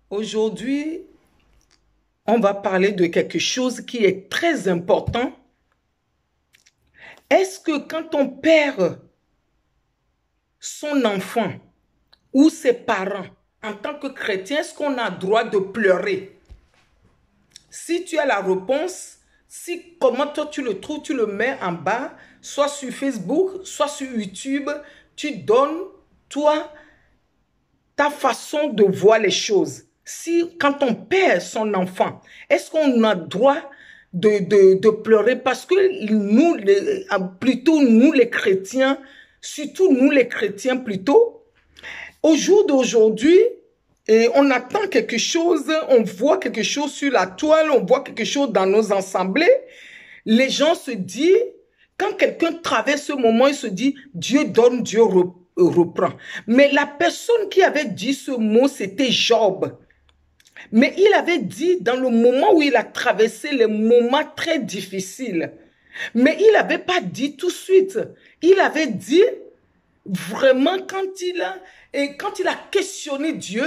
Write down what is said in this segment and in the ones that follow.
Aujourd'hui, on va parler de quelque chose qui est très important. Est-ce que quand on perd son enfant ou ses parents en tant que chrétien, est-ce qu'on a le droit de pleurer? Si tu as la réponse, comment toi tu le trouves, tu le mets en bas, soit sur Facebook, soit sur YouTube, tu donnes, toi, ta façon de voir les choses. Quand on perd son enfant, est-ce qu'on a le droit de pleurer? Parce que nous, plutôt nous les chrétiens, surtout nous les chrétiens plutôt, au jour d'aujourd'hui, on attend quelque chose, on voit quelque chose sur la toile, on voit quelque chose dans nos assemblées. Les gens se disent, quand quelqu'un traverse ce moment, il se dit, Dieu donne, Dieu reprend. Mais la personne qui avait dit ce mot, c'était Job. Mais il avait dit dans le moment où il a traversé les moments très difficiles. Mais il n'avait pas dit tout de suite. Il avait dit vraiment quand il a questionné Dieu,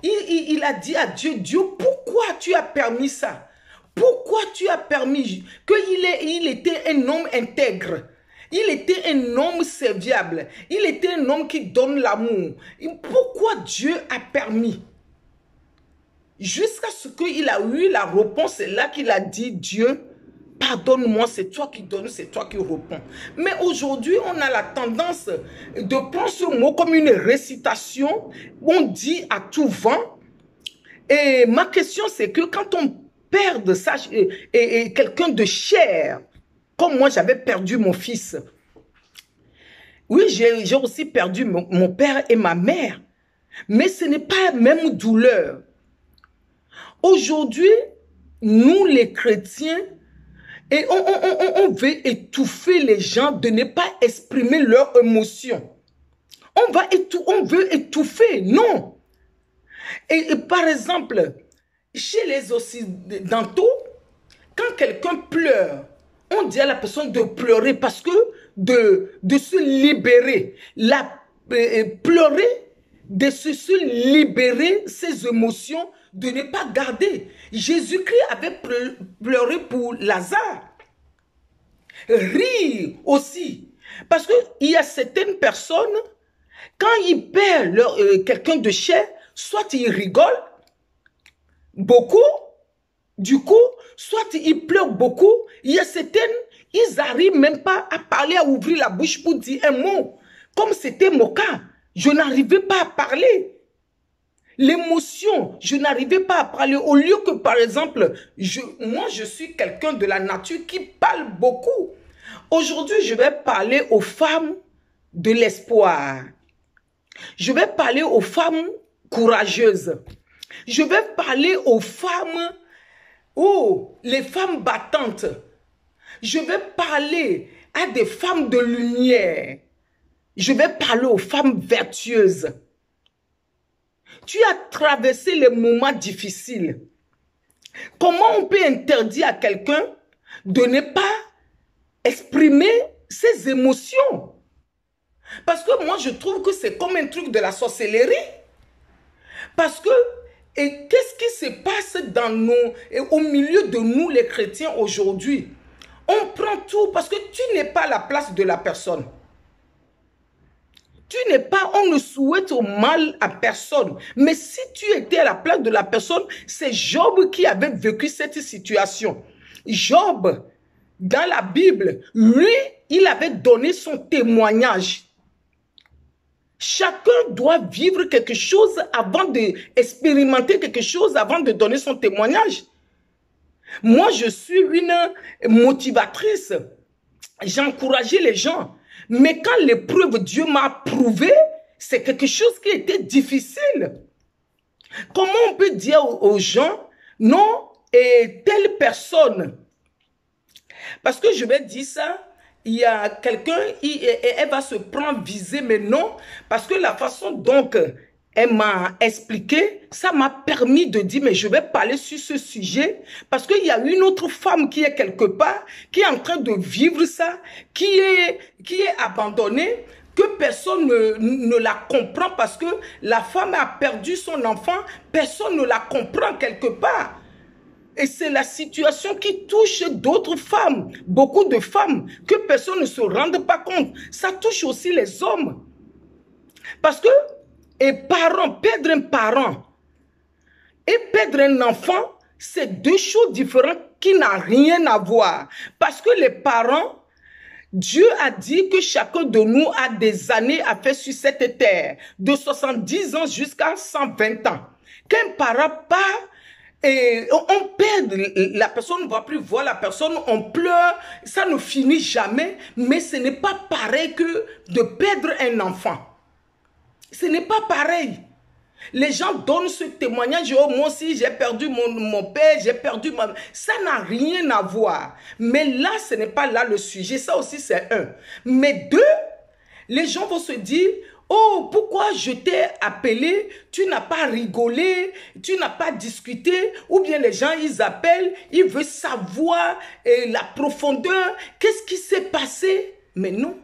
il a dit à Dieu, Dieu, pourquoi tu as permis ça? Pourquoi tu as permis qu'il était un homme intègre? Il était un homme serviable. Il était un homme qui donne l'amour. Pourquoi Dieu a permis? Jusqu'à ce qu'il a eu la réponse, c'est là qu'il a dit, Dieu, pardonne-moi, c'est toi qui donnes, c'est toi qui réponds. Mais aujourd'hui, on a la tendance de prendre ce mot comme une récitation. On dit à tout vent. Et ma question, c'est que quand on perd ça, quelqu'un de cher, comme moi, j'avais perdu mon fils. Oui, j'ai aussi perdu mon père et ma mère. Mais ce n'est pas la même douleur. Aujourd'hui, nous les chrétiens, et on veut étouffer les gens de ne pas exprimer leurs émotions. On veut étouffer, non. Et par exemple, chez les occidentaux, quand quelqu'un pleure, on dit à la personne de pleurer parce que de se libérer. Pleurer, de se libérer ses émotions, de ne pas garder. Jésus-Christ avait pleuré pour Lazare. Rire aussi. Parce qu'il y a certaines personnes, quand ils perdent quelqu'un de cher, soit ils rigolent beaucoup, du coup, soit ils pleurent beaucoup. Il y a certaines, ils n'arrivent même pas à parler, à ouvrir la bouche pour dire un mot. Comme c'était mon cas, je n'arrivais pas à parler. L'émotion, je n'arrivais pas à parler. Au lieu que, par exemple, moi, je suis quelqu'un de la nature qui parle beaucoup. Aujourd'hui, je vais parler aux femmes de l'espoir. Je vais parler aux femmes courageuses. Je vais parler aux femmes, les femmes battantes. Je vais parler à des femmes de lumière. Je vais parler aux femmes vertueuses. Tu as traversé les moments difficiles. Comment on peut interdire à quelqu'un de ne pas exprimer ses émotions? Parce que moi, je trouve que c'est comme un truc de la sorcellerie. Parce que, qu'est-ce qui se passe au milieu de nous, les chrétiens, aujourd'hui? On prend tout parce que tu n'es pas à la place de la personne. On ne souhaite au mal à personne. Mais si tu étais à la place de la personne, c'est Job qui avait vécu cette situation. Job, dans la Bible, lui, il avait donné son témoignage. Chacun doit vivre quelque chose avant d'expérimenter quelque chose, avant de donner son témoignage. Moi, je suis une motivatrice. J'ai encouragé les gens. Mais quand l'épreuve, Dieu m'a prouvé, c'est quelque chose qui était difficile. Comment on peut dire aux gens, non, et telle personne, parce que je vais dire ça, il y a quelqu'un, elle va se prendre visée, mais non, parce que la façon dont elle m'a expliqué, ça m'a permis de dire, mais je vais parler sur ce sujet, parce qu'il y a une autre femme qui est quelque part, qui est en train de vivre ça, qui est abandonnée, que personne ne la comprend parce que la femme a perdu son enfant, personne ne la comprend quelque part. Et c'est la situation qui touche d'autres femmes, beaucoup de femmes, que personne ne se rende pas compte. Ça touche aussi les hommes. Parce que, perdre un parent et perdre un enfant, c'est deux choses différentes qui n'ont rien à voir. Parce que les parents, Dieu a dit que chacun de nous a des années à faire sur cette terre, de 70 ans jusqu'à 120 ans. Qu'un parent part, et on perd, la personne ne va plus voir la personne, on pleure, ça ne finit jamais, mais ce n'est pas pareil que de perdre un enfant. Ce n'est pas pareil. Les gens donnent ce témoignage, oh, moi aussi j'ai perdu mon père, j'ai perdu ma... Ça n'a rien à voir. Mais là, ce n'est pas là le sujet, ça aussi c'est un. Mais deux, les gens vont se dire, oh, pourquoi je t'ai appelé, tu n'as pas rigolé, tu n'as pas discuté, ou bien les gens, ils appellent, ils veulent savoir la profondeur, qu'est-ce qui s'est passé? Mais non.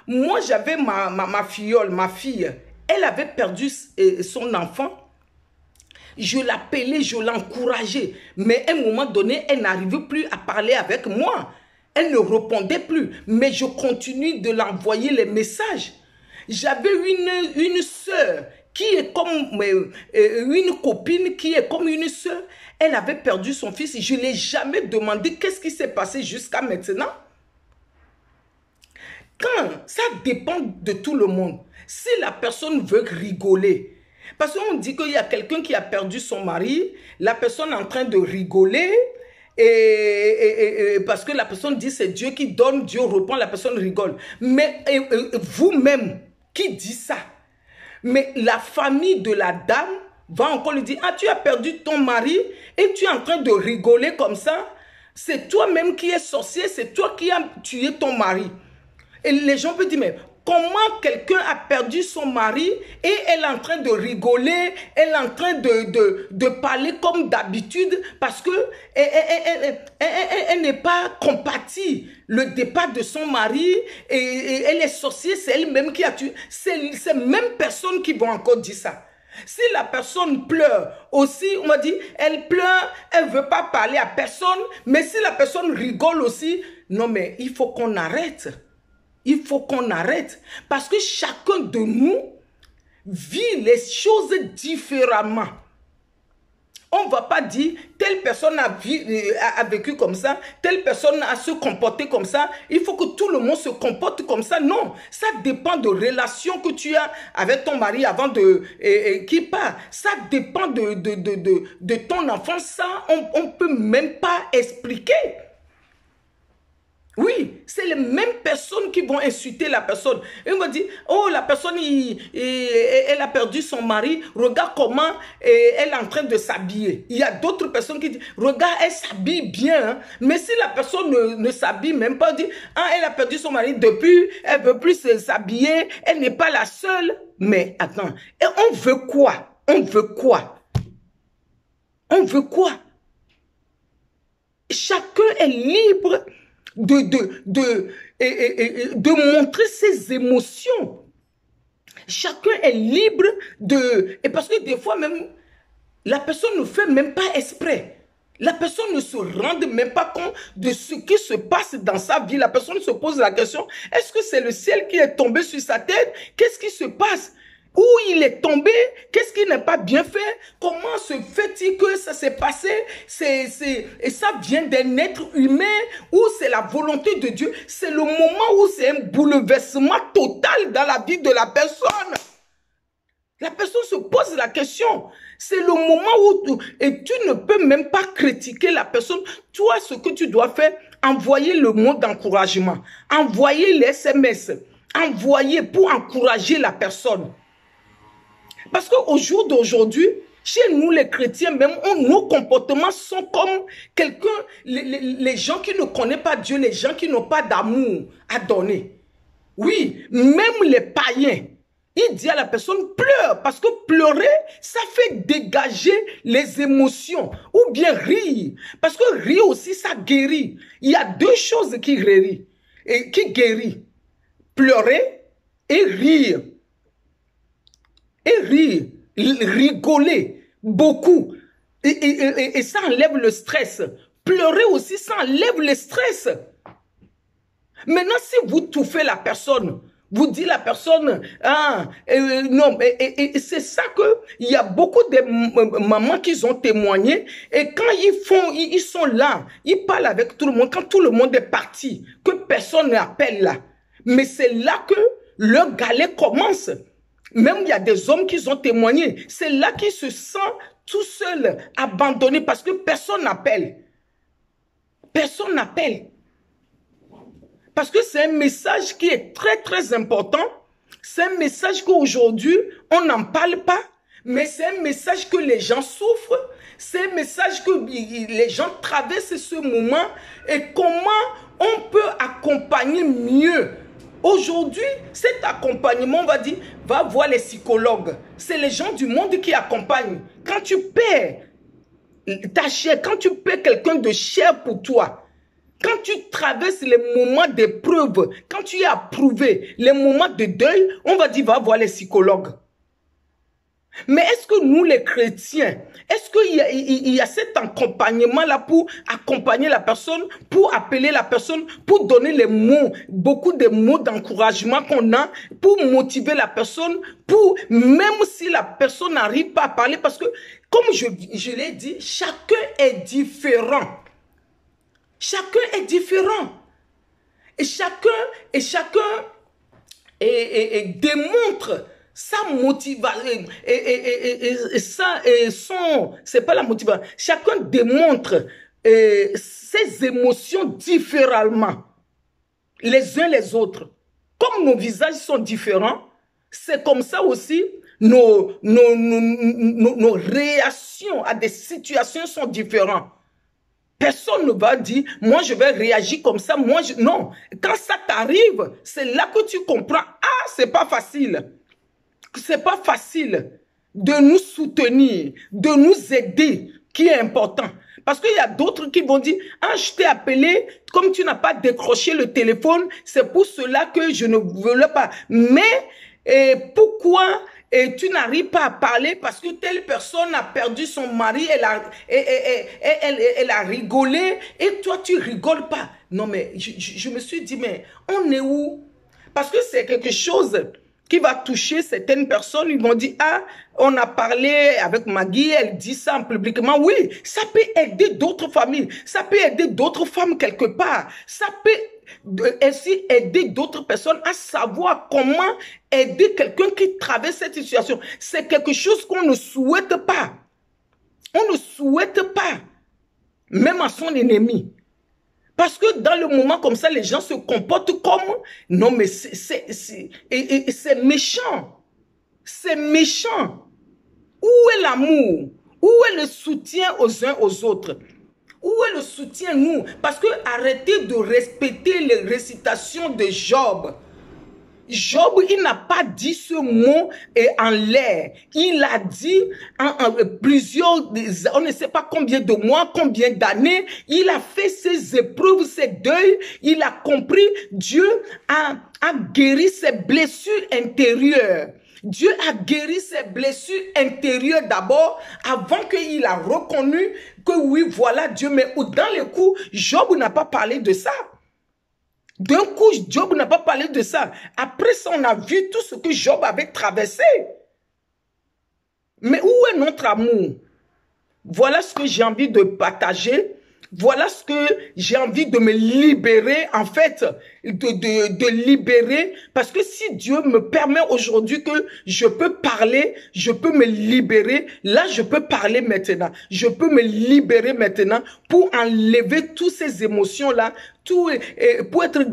Moi, j'avais ma filleule, ma fille, elle avait perdu son enfant. Je l'appelais, je l'encourageais. Mais à un moment donné, elle n'arrivait plus à parler avec moi. Elle ne répondait plus. Mais je continue de l'envoyer les messages. J'avais une sœur qui est comme une copine, qui est comme une sœur. Elle avait perdu son fils. Je ne l'ai jamais demandé qu'est-ce qui s'est passé jusqu'à maintenant. Quand ça dépend de tout le monde. Si la personne veut rigoler, parce qu'on dit qu'il y a quelqu'un qui a perdu son mari, la personne est en train de rigoler, parce que la personne dit c'est Dieu qui donne, Dieu reprend, la personne rigole. Mais vous-même qui dit ça, mais la famille de la dame va encore lui dire, ah, tu as perdu ton mari et tu es en train de rigoler comme ça. C'est toi-même qui es sorcier, c'est toi qui as tué ton mari. Et les gens peuvent dire, mais comment quelqu'un a perdu son mari et elle est en train de rigoler, elle est en train de parler comme d'habitude parce que elle n'est pas compatie. Le départ de son mari et elle est sorcière, c'est elle-même qui a tué. C'est ces mêmes personnes qui vont encore dire ça. Si la personne pleure aussi, on m'a dit, elle pleure, elle ne veut pas parler à personne, mais si la personne rigole aussi, non mais il faut qu'on arrête. Il faut qu'on arrête parce que chacun de nous vit les choses différemment. On ne va pas dire telle personne a vécu comme ça, telle personne a se comporté comme ça. Il faut que tout le monde se comporte comme ça. Non, ça dépend de relations que tu as avec ton mari avant qui part. Ça dépend de ton enfant. Ça, on ne peut même pas expliquer. Oui, c'est les mêmes personnes qui vont insulter la personne. Et on va dire, oh, la personne, elle a perdu son mari. Regarde comment elle est en train de s'habiller. Il y a d'autres personnes qui disent, regarde, elle s'habille bien. Hein. Mais si la personne ne s'habille même pas, dit, ah, elle a perdu son mari depuis, elle ne veut plus s'habiller, elle n'est pas la seule. Mais attends, et on veut quoi? On veut quoi? On veut quoi? Chacun est libre de montrer ses émotions. Chacun est libre et parce que des fois même, la personne ne fait même pas exprès. La personne ne se rend même pas compte de ce qui se passe dans sa vie. La personne se pose la question, est-ce que c'est le ciel qui est tombé sur sa tête? Qu'est-ce qui se passe? Où il est tombé? Qu'est-ce qui n'est pas bien fait? Comment se fait-il que ça s'est passé? Et ça vient d'un être humain ou c'est la volonté de Dieu? C'est le moment où c'est un bouleversement total dans la vie de la personne. La personne se pose la question. C'est le moment où et tu ne peux même pas critiquer la personne. Toi, ce que tu dois faire, envoyer le mot d'encouragement. Envoyer les SMS. Envoyer pour encourager la personne. Parce qu'au jour d'aujourd'hui, chez nous les chrétiens, même nos comportements sont comme quelqu'un, les gens qui ne connaissent pas Dieu, les gens qui n'ont pas d'amour à donner. Oui, même les païens, il dit à la personne, pleure, parce que pleurer, ça fait dégager les émotions, ou bien rire, parce que rire aussi, ça guérit. Il y a deux choses qui guérissent, pleurer et rire. Et rire, rigoler beaucoup. Et ça enlève le stress. Pleurer aussi, ça enlève le stress. Maintenant, si vous touffez la personne, vous dites la personne, ah, non, et c'est ça que il y a beaucoup de mamans qui ont témoigné, et quand ils sont là, ils parlent avec tout le monde, quand tout le monde est parti, que personne n'appelle là. Mais c'est là que le galet commence. Même il y a des hommes qui ont témoigné. C'est là qu'ils se sentent tout seuls, abandonnés, parce que personne n'appelle. Personne n'appelle. Parce que c'est un message qui est très, très important. C'est un message qu'aujourd'hui, on n'en parle pas. Mais c'est un message que les gens souffrent. C'est un message que les gens traversent ce moment. Et comment on peut accompagner mieux. Aujourd'hui, cet accompagnement, on va dire, va voir les psychologues. C'est les gens du monde qui accompagnent. Quand tu paies ta chair, quand tu paies quelqu'un de cher pour toi, quand tu traverses les moments d'épreuve, quand tu es approuvé, les moments de deuil, on va dire, va voir les psychologues. Mais est-ce que nous, les chrétiens, est-ce qu'il y a cet accompagnement-là pour accompagner la personne, pour appeler la personne, pour donner les mots, beaucoup de mots d'encouragement qu'on a, pour motiver la personne, pour, même si la personne n'arrive pas à parler, parce que, comme je l'ai dit, chacun est différent. Chacun est différent. Et chacun démontre sa motivation. C'est pas la motivation. Chacun démontre ses émotions différemment. Les uns les autres. Comme nos visages sont différents, c'est comme ça aussi nos réactions à des situations sont différentes. Personne ne va dire, moi je vais réagir comme ça, non. Quand ça t'arrive, c'est là que tu comprends, ah, c'est pas facile. C'est pas facile de nous soutenir, de nous aider, qui est important. Parce qu'il y a d'autres qui vont dire, ah, je t'ai appelé, comme tu n'as pas décroché le téléphone, c'est pour cela que je ne voulais pas. Mais pourquoi tu n'arrives pas à parler parce que telle personne a perdu son mari, elle a rigolé et toi tu rigoles pas. Non mais je me suis dit, mais on est où? Parce que c'est quelque chose qui va toucher certaines personnes. Ils vont dire, ah, on a parlé avec Maggie, elle dit ça publiquement. Oui, ça peut aider d'autres familles, ça peut aider d'autres femmes quelque part, ça peut ainsi aider d'autres personnes à savoir comment aider quelqu'un qui traverse cette situation. C'est quelque chose qu'on ne souhaite pas. On ne souhaite pas, même à son ennemi. Parce que dans le moment comme ça, les gens se comportent comme... Non, mais c'est méchant. C'est méchant. Où est l'amour? Où est le soutien aux uns aux autres? Où est le soutien, nous? Parce que arrêtez de respecter les récitations de Job. Job, il n'a pas dit ce mot en l'air. Il a dit plusieurs, on ne sait pas combien de mois, combien d'années. Il a fait ses épreuves, ses deuils. Il a compris. Dieu a guéri ses blessures intérieures. Dieu a guéri ses blessures intérieures d'abord, avant qu'il a reconnu que oui, voilà Dieu. Mais dans les coups, Job n'a pas parlé de ça. D'un coup, Job n'a pas parlé de ça. Après ça, on a vu tout ce que Job avait traversé. Mais où est notre amour? Voilà ce que j'ai envie de partager. Voilà ce que j'ai envie de me libérer, en fait, de libérer. Parce que si Dieu me permet aujourd'hui que je peux parler, je peux me libérer. Là, je peux parler maintenant. Je peux me libérer maintenant pour enlever toutes ces émotions-là, pour être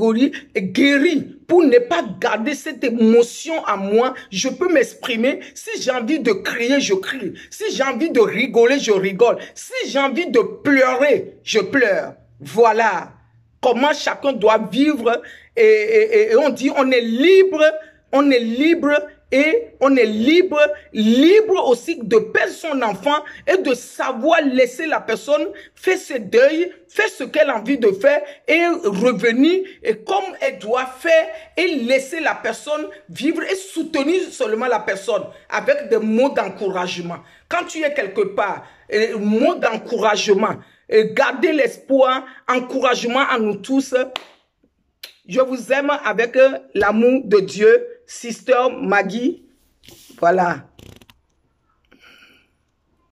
guéri, pour ne pas garder cette émotion à moi. Je peux m'exprimer. Si j'ai envie de crier, je crie. Si j'ai envie de rigoler, je rigole. Si j'ai envie de pleurer, je pleure. Voilà comment chacun doit vivre. Et on dit, on est libre et on est libre, libre aussi de perdre son enfant et de savoir laisser la personne faire ses deuils, faire ce qu'elle a envie de faire et revenir et comme elle doit faire et laisser la personne vivre et soutenir seulement la personne avec des mots d'encouragement. Quand tu es quelque part, mots d'encouragement, garder l'espoir, encouragement à nous tous. Je vous aime avec l'amour de Dieu, Sister Maggie. Voilà.